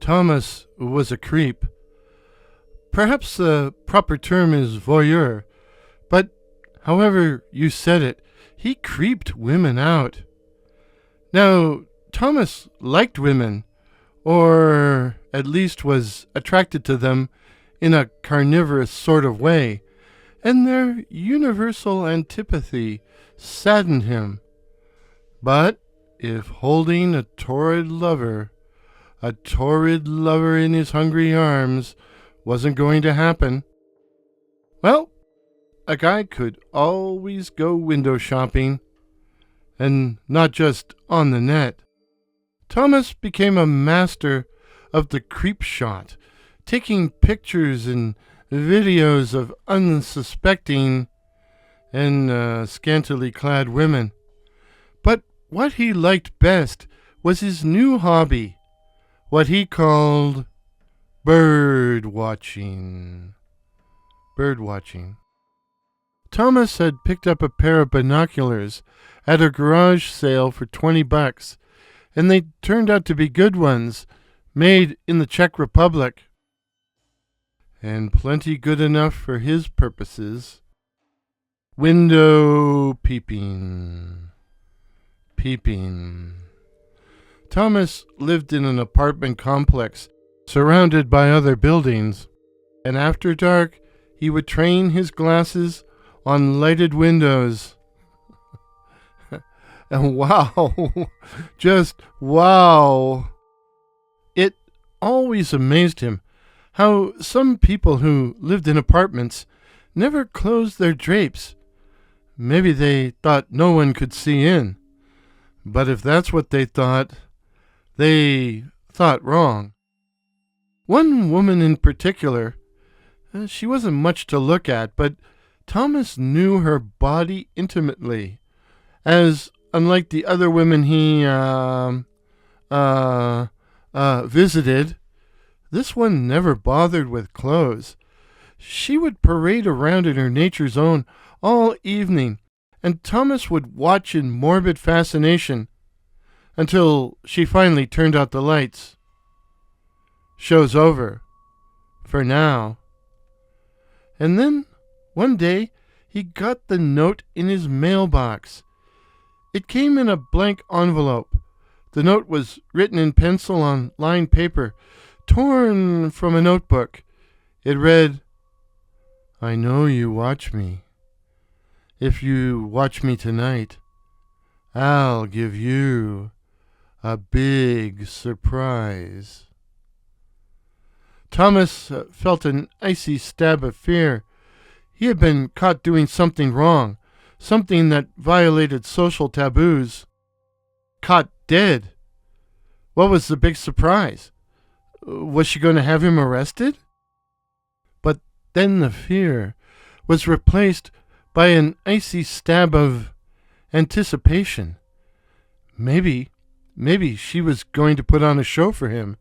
Thomas was a creep. Perhaps the proper term is voyeur, but however you said it, he creeped women out. Now, Thomas liked women, or at least was attracted to them in a carnivorous sort of way, and their universal antipathy saddened him. But if holding a torrid lover in his hungry arms, wasn't going to happen, well, a guy could always go window shopping, and not just on the net. Thomas became a master of the creep shot, taking pictures and videos of unsuspecting and scantily clad women. But what he liked best was his new hobby, what he called bird watching. Thomas had picked up a pair of binoculars at a garage sale for $20, and they turned out to be good ones, made in the Czech Republic. And plenty good enough for his purposes. Window peeping. Thomas lived in an apartment complex surrounded by other buildings, and after dark he would train his glasses on lighted windows. And wow, just wow. It always amazed him how some people who lived in apartments never closed their drapes. Maybe they thought no one could see in. But if that's what they thought wrong. One woman in particular, she wasn't much to look at, but Thomas knew her body intimately, as unlike the other women he visited, this one never bothered with clothes. She would parade around in her nature's own all evening, and Thomas would watch in morbid fascination until she finally turned out the lights. Show's over. For now. And then, one day, he got the note in his mailbox. It came in a blank envelope. The note was written in pencil on lined paper, torn from a notebook. It read, "I know you watch me. If you watch me tonight, I'll give you a big surprise." Thomas felt an icy stab of fear. He had been caught doing something wrong, something that violated social taboos. Caught dead. What was the big surprise? Was she going to have him arrested? But then the fear was replaced by an icy stab of anticipation. Maybe she was going to put on a show for him.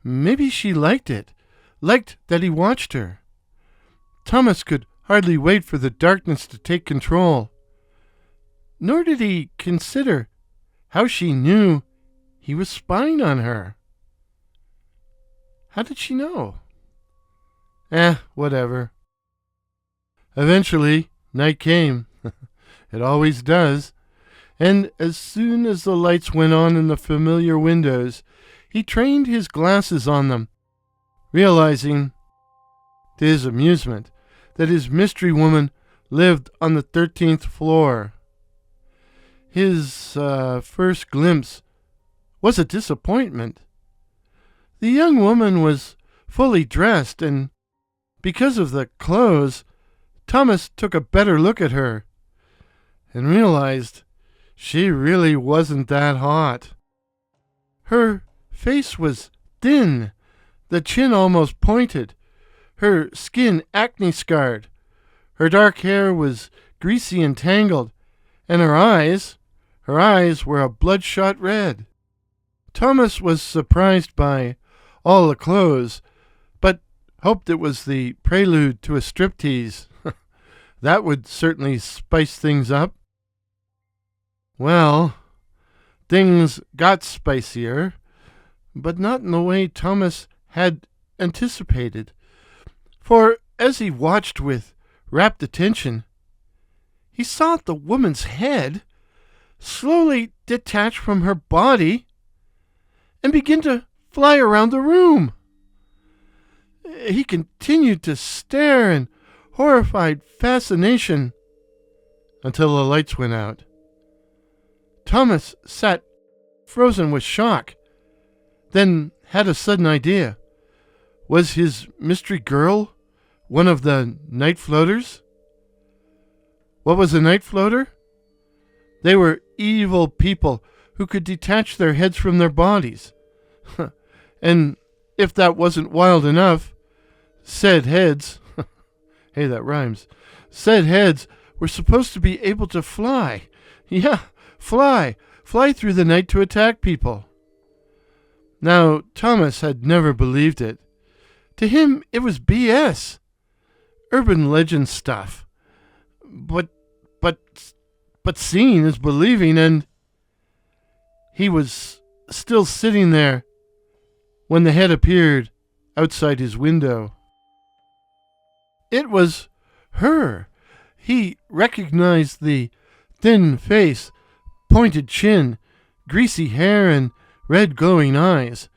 Maybe she liked it, liked that he watched her. Thomas could hardly wait for the darkness to take control. Nor did he consider how she knew he was spying on her. How did she know? Whatever. Eventually, night came. It always does. And as soon as the lights went on in the familiar windows, he trained his glasses on them, realizing, to his amusement, that his mystery woman lived on the 13th floor. His first glimpse was a disappointment. The young woman was fully dressed, and because of the clothes, Thomas took a better look at her and realized she really wasn't that hot. Her face was thin, the chin almost pointed, her skin acne-scarred, her dark hair was greasy and tangled, and her eyes were a bloodshot red. Thomas was surprised by all the clothes, but hoped it was the prelude to a striptease. That would certainly spice things up. Well, things got spicier, but not in the way Thomas had anticipated. For as he watched with rapt attention, he saw the woman's head slowly detach from her body and begin to fly around the room. He continued to stare in horrified fascination until the lights went out. Thomas sat frozen with shock, then had a sudden idea. Was his mystery girl one of the night floaters? What was a night floater? They were evil people who could detach their heads from their bodies. And if that wasn't wild enough, said heads, hey, that rhymes, said heads were supposed to be able to fly. Yeah, fly through the night to attack people. Now, Thomas had never believed it. To him, it was BS. Urban legend stuff. But seeing is believing, and he was still sitting there when the head appeared outside his window. It was her. He recognized the thin face, pointed chin, greasy hair, and red glowing eyes.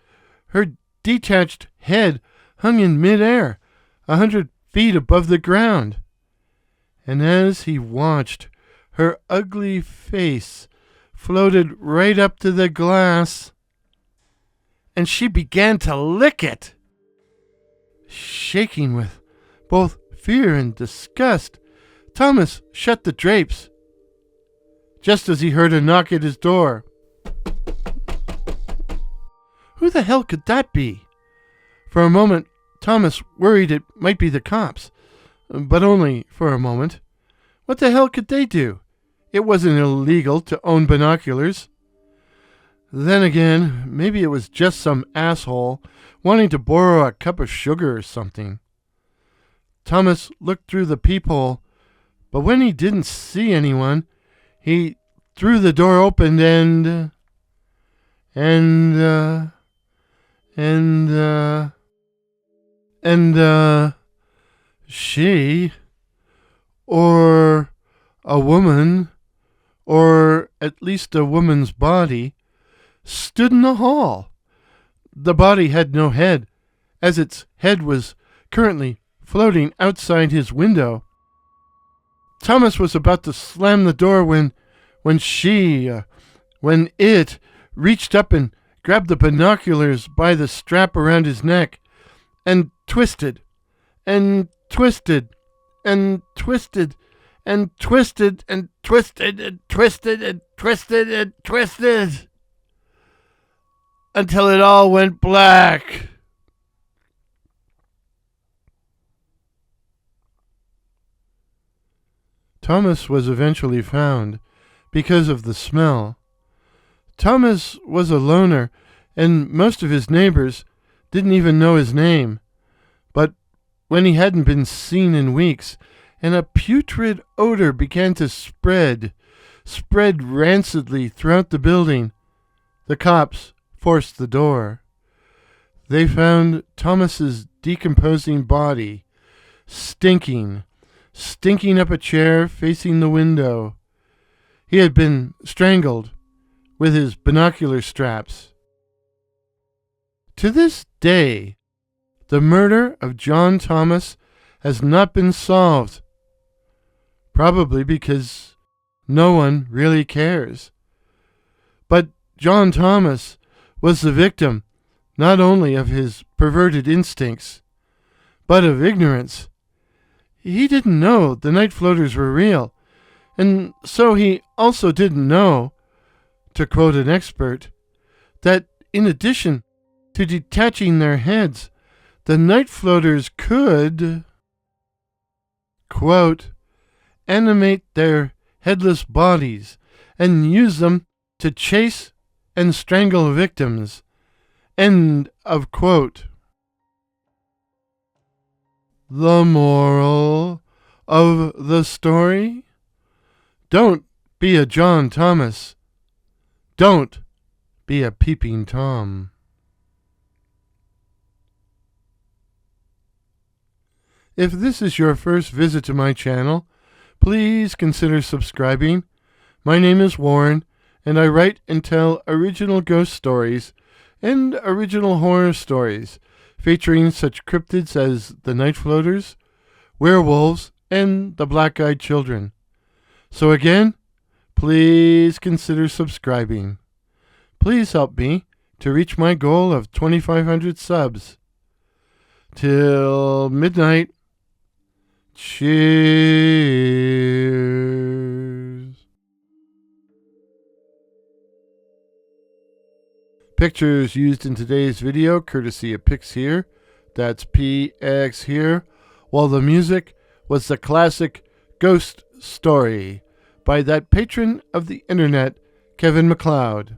Her detached head hung in midair, 100 feet above the ground. And as he watched, her ugly face floated right up to the glass, and she began to lick it. Shaking with both fear and disgust, Thomas shut the drapes, just as he heard a knock at his door. Who the hell could that be? For a moment, Thomas worried it might be the cops, but only for a moment. What the hell could they do? It wasn't illegal to own binoculars. Then again, maybe it was just some asshole wanting to borrow a cup of sugar or something. Thomas looked through the peephole, but when he didn't see anyone, he threw the door open and she, or a woman, or at least a woman's body, stood in the hall. The body had no head, as its head was currently floating outside his window. Thomas was about to slam the door when it reached up and grabbed the binoculars by the strap around his neck and twisted and twisted and twisted and twisted and twisted and twisted and twisted and twisted until it all went black. Thomas was eventually found because of the smell. Thomas was a loner, and most of his neighbors didn't even know his name. But when he hadn't been seen in weeks, and a putrid odor began to spread rancidly throughout the building, the cops forced the door. They found Thomas's decomposing body, stinking up a chair facing the window. He had been strangled with his binocular straps. To this day, the murder of John Thomas has not been solved, probably because no one really cares. But John Thomas was the victim not only of his perverted instincts, but of ignorance. He didn't know the night floaters were real, and so he also didn't know, to quote an expert, that in addition to detaching their heads, the night floaters could, quote, animate their headless bodies and use them to chase and strangle victims. End of quote. The moral of the story? Don't be a John Thomas. Don't be a Peeping Tom. If this is your first visit to my channel, please consider subscribing. My name is Warren, and I write and tell original ghost stories and original horror stories featuring such cryptids as the Night Floaters, werewolves, and the Black-Eyed Children. So again, please consider subscribing. Please help me to reach my goal of 2,500 subs. Till midnight. Cheers. Pictures used in today's video courtesy of Pix here. That's PX here. While the music was the classic Ghost Story by that patron of the internet, Kevin MacLeod.